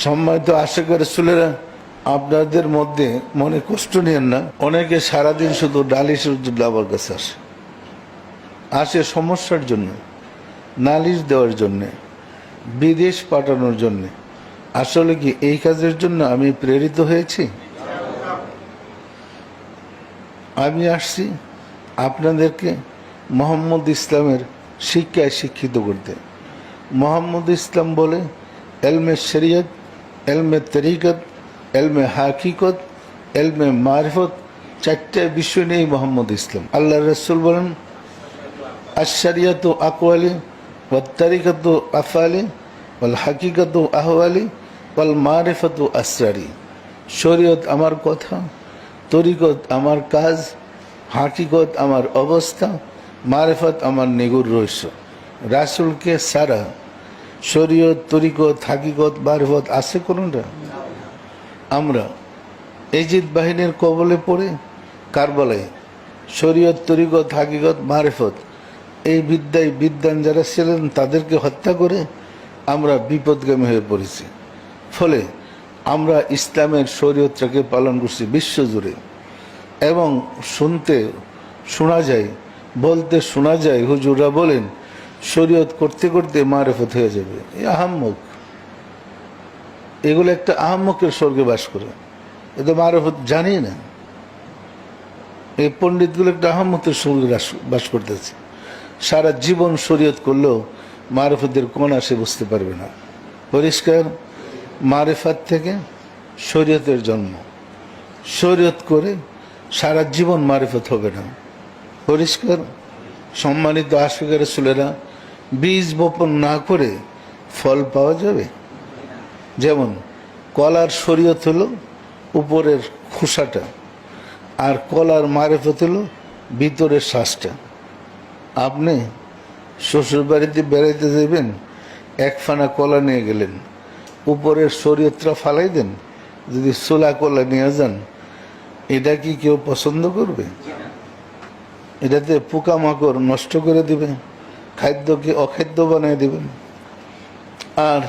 সম্মানিত আশিক রাসূলেরা, আপনাদের মধ্যে মনে কষ্ট নিয়েন না। অনেকে সারাদিন শুধু নালিশের জন্য আমার কাছে আসে সমস্যার জন্য, নালিশ দেওয়ার জন্যে, বিদেশ পাঠানোর জন্যে। আসলে কি এই কাজের জন্য আমি প্রেরিত হয়েছি? আমি আসছি আপনাদেরকে মোহাম্মদ ইসলামের শিক্ষায় শিক্ষিত করতে। মোহাম্মদ ইসলাম বলে এলমে শরিয়ত, এলমে তরিকত, এলমে হাকিকত, এলমে মারিফত, চারটে বিষয় নিয়েই মোহাম্মদ ইসলাম। আল্লাহ রসুল বলেন আশ-শরিয়তু আকওয়ালি ওয়াত তরিকতু আফআলি ওয়াল হাকিকতু আহওয়ালি ওয়াল মারিফতু আসরারি। শরীয়ত আমার কথা, তরিকত আমার কাজ, হাকিকত আমার অবস্থা, মারিফত আমার নিগুড় রহস্য। রাসূলকে সারা শরীয়ত, তরিকত, হাকিকত, মারিফত আছে কোনটা? আমরা এজিদ বাহিনীর কবলে পড়ে কারবালায় শরীয়ত, তরিকত, হাকিকত, মারিফত এই বিদ্বান যারা ছিলেন তাদেরকে হত্যা করে আমরা বিপদগামী হয়ে পড়েছি। ফলে আমরা ইসলামের শরীয়তটাকে পালন করছি বিশ্বজুড়ে। এবং শোনা যায়, বলতে শোনা যায়, হুজুররা বলেন শরীয়ত করতে করতে মারিফত হয়ে যাবে। এই আহাম্মক, এগুলো একটা আহাম্মকের স্বর্গে বাস করে, এ তো মারিফত জানি না। এই পণ্ডিতগুলো একটা আহাম্মকের স্বর্গে বাস করতেছে। সারা জীবন শরীয়ত করলেও মারিফতের কোন আসে বুঝতে পারবে না। পরিষ্কার, মারিফত থেকে শরীয়তের জন্ম। শরীয়ত করে সারা জীবন মারিফত হবে না। পরিষ্কার। সম্মানিত আশিক রাসূলেরা, বীজ বপন না করে ফল পাওয়া যাবে? যেমন কলার শরীয়ত হলো উপরের খোসাটা, আর কলার মারিফত হলো ভিতরের শ্বাসটা। আপনি শ্বশুর বাড়িতে বেড়াইতে যাবেন, এক ফানা কলা নিয়ে গেলেন, উপরের শরীয়তটা ফালাই দেন, যদি ছোলা কলা নিয়ে যান, এটা কি কেউ পছন্দ করবে? এটাতে পোকামাকড় নষ্ট করে দিবে, খাদ্যকে অখাদ্য বানিয়ে দিবেন। আর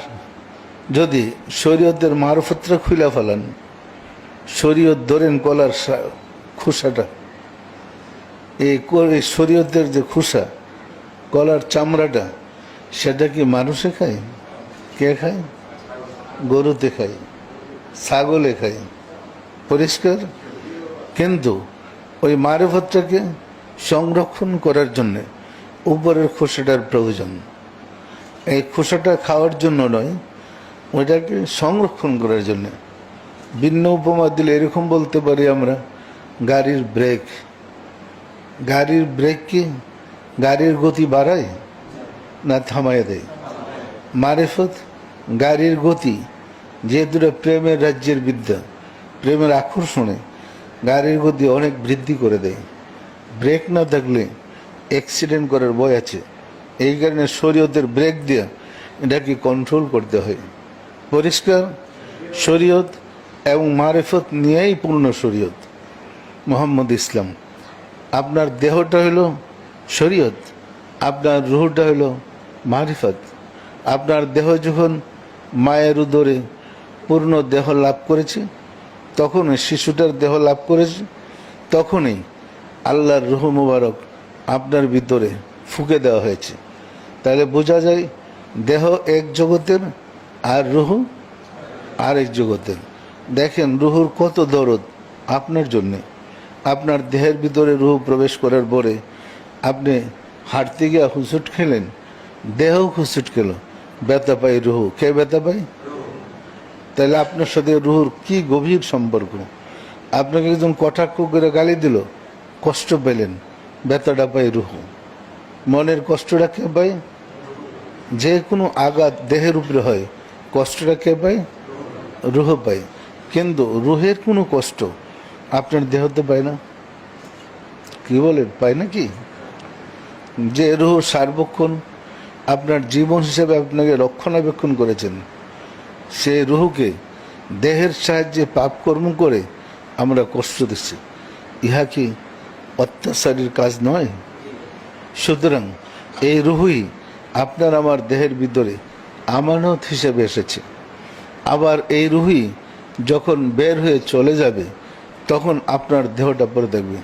যদি শরীয়তের মারফতটা খুলে ফেলান, শরীয়ত ধরেন কলার খোসাটা, এই শরীয়তের যে খোসা, কলার চামড়াটা, সেটা কি মানুষে খায়? কে খায়? গরুতে খায়, ছাগলে খায়। পরিষ্কার। কিন্তু ওই মারিফতটাকে সংরক্ষণ করার জন্য উপরের খোসাটার প্রয়োজন। এই খোসাটা খাওয়ার জন্য নয়, ওইটাকে সংরক্ষণ করার জন্য। ভিন্ন উপমা দিলে এরকম বলতে পারি আমরা, গাড়ির ব্রেক। গাড়ির ব্রেক কি গাড়ির গতি বাড়ায় না থামায় দেয়? মারিফত গাড়ির গতি, যেহেতু প্রেমের রাজ্যের বিদ্যা, প্রেমের আকর্ষণে গাড়ির গতি অনেক বৃদ্ধি করে দেয়। ব্রেক না থাকলে অ্যাক্সিডেন্ট করার ভয় আছে। এই কারণে শরীয়তের ব্রেক দিয়ে এটাকে কন্ট্রোল করতে হয়। পরিষ্কার। শরীয়ত এবং মারিফত নিয়েই পূর্ণ শরীয়ত মোহাম্মদ ইসলাম। আপনার দেহটা হলো শরীয়ত, আপনার রুহটা হলো মারিফত। আপনার দেহ যখন মায়ের উদরে পূর্ণ দেহ লাভ করেছে, তখনই শিশুটার দেহ লাভ করেছে, তখনই আল্লাহর রুহ মুবারক আপনার ভিতরে ফুঁকে দেওয়া হয়েছে। তাহলে বোঝা যায় দেহ এক জগতের আর রুহ আরেক জগতের। দেখেন রুহুর কত দরদ আপনার জন্যে। আপনার দেহের ভিতরে রুহ প্রবেশ করার পরে আপনি হাঁটতে গিয়ে হুঁচট খেলেন, দেহ হুঁচট খেল, ব্যথা পায় রুহু। কে ব্যথা পায়? তাহলে আপনার সাথে রুহুর কি গভীর সম্পর্ক। আপনাকে একজন কটাক্ষ করে গালি দিল, কষ্ট পেলেন, ব্যথাটা পায় রুহু। মনের কষ্টটা কে পায়? যে কোনো আঘাত দেহের উপরে হয়, কষ্টটা কে পায়? রুহ পায়। কিন্তু রুহের কোনো কষ্ট আপনার দেহতে পায় না। কি বলেন, পায় না কি? যে রুহ সার্বক্ষণ আপনার জীবন হিসেবে আপনাকে রক্ষণাবেক্ষণ করেছেন, সে রুহকে দেহের সাহায্যে পাপ কর্ম করে আমরা কষ্ট দিচ্ছি। ইহা কি অত্যাচারীর কাজ নয়? সুতরাং এই রুহুই আপনার আমার দেহের ভিতরে আমানত হিসেবে এসেছে। আবার এই রুহই যখন বের হয়ে চলে যাবে তখন আপনার দেহটা পরে থাকবে।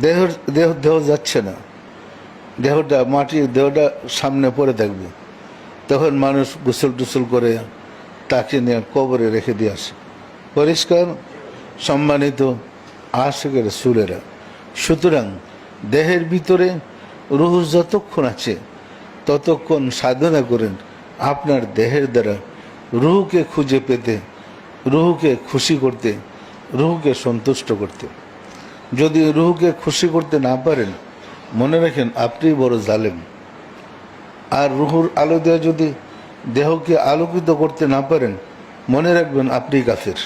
দেহ দেহ দেহ যাচ্ছে না, দেহটা মাটির দেহটা সামনে পড়ে থাকবে। তখন মানুষ গোসল টুসল করে তাকে নিয়ে কবরে রেখে দিয়ে আসে। পরিষ্কার? সম্মানিত আশিকের রাসূলেরা, সুতরাং দেহের ভিতরে রুহ যতক্ষণ আছে ততক্ষণ সাধনা করেন আপনার দেহের দ্বারা রুহকে খুঁজে পেতে, রুহকে খুশি করতে, রুহকে সন্তুষ্ট করতে। যদি রুহকে খুশি করতে না পারেন, মনে রাখেন আপনি বড় জালেম। আর রুহুর আলো দেওয়া যদি দেহকে আলোকিত করতে না পারেন, মনে রাখবেন আপনি কাফের।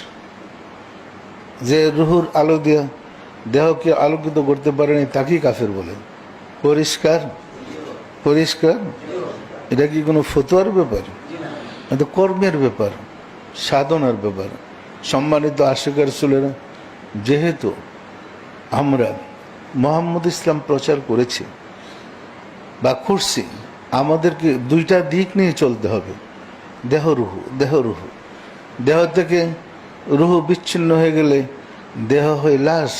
যে রুহুর আলো দিয়া দেহকে আলোকিত করতে পারেনি তাকেই কাফের বলে। পরিষ্কার? পরিষ্কার? এটা কি কোনো ফতোয়ার ব্যাপার? এটা কর্মের ব্যাপার, সাধনার ব্যাপার। সম্মানিত আশিকের রাসূলেরা, যেহেতু আমরা মুহাম্মদ ইসলাম প্রচার করেছি বা করছি, আমাদেরকে দুইটা দিক নিয়ে চলতে হবে। দেহ রুহু, দেহ রুহু। দেহ থেকে রুহু বিচ্ছিন্ন হয়ে গেলে দেহ হয় লাশ।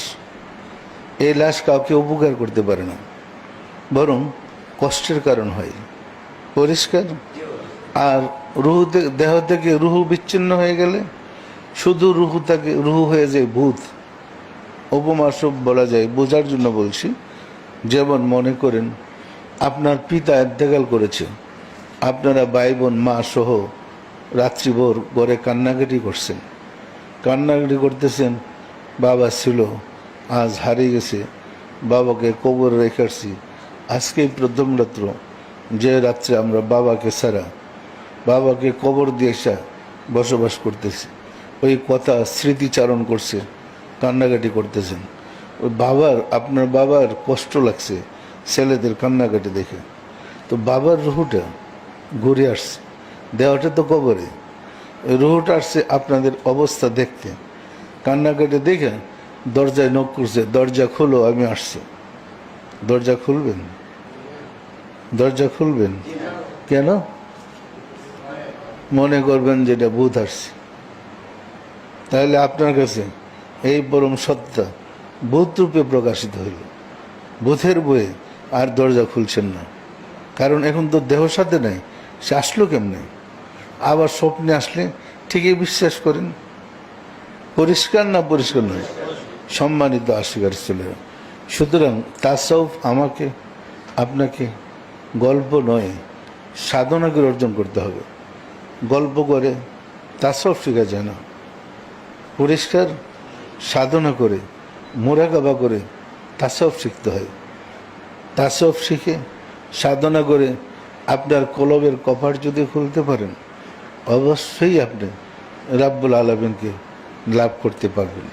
এই লাশ কাউকে উপকার করতে পারে না, বরং কষ্টের কারণ হয়। পরিষ্কার? আর রুহু দেহ থেকে রুহু বিচ্ছিন্ন হয়ে গেলে শুধু রুহু থাকে, রুহু হয়ে যায় ভূত। উপমা সব বলা যায়, বোঝার জন্য বলছি। যেমন মনে করেন আপনার পিতা ইন্তেকাল করেছে, আপনারা ভাই বোন মা সহ রাত্রিভর ঘরে কান্নাকাটি করছেন, কান্নাকাটি করতেছেন। বাবা ছিল, আজ হারিয়ে গেছে, বাবাকে কবরে রেখে আসছি। আজকেই প্রথম রাত্র যে রাত্রে আমরা বাবাকে ছাড়া, বাবাকে কবর দিয়ে এসে বসবাস করতেছি। ওই কথা স্মৃতিচারণ করছে, কান্নাকাটি করতেছেন। ওই বাবার, আপনার বাবার কষ্ট লাগছে ছেলেদের কান্নাকাটি দেখে। তো বাবার রুহুটা ঘুরে আসছে, দেহটা তো কবরে, ওই রুহুটা আসছে আপনাদের অবস্থা দেখতে। কান্নাকাটি দেখে দরজায় নক করছে, দরজা খুলো, আমি আসছি। দরজা খুলবেন? দরজা খুলবেন কেন? মনে করবেন যেটা ভূত আসছে। তাহলে আপনার কাছে এই পরম সত্তা ভূত রূপে প্রকাশিত হইল। ভূতের বয়ে আর দরজা খুলছেন না, কারণ এখন তো দেহ সাথে নাই। সে আসলো কেমনে? আবার স্বপ্নে আসলে ঠিকই বিশ্বাস করেন। পরিষ্কার না পরিষ্কার নয়? সম্মানিত আশিকার ছেলেরা, সুতরাং তাসাউফ আমাকে আপনাকে গল্প নয়, সাধনা করে অর্জন করতে হবে। গল্প করে তাসাউফ শেখা যায় না। পরিষ্কার? সাধনা করে, মুরাকাবা করে তাসাউফ শিখতে হয়। তাসাউফ শিখে সাধনা করে আপনার কলবের কপাট যদি খুলতে পারেন, অবশ্যই আপনি রাব্বুল আলামিনকে লাভ করতে পারবেন।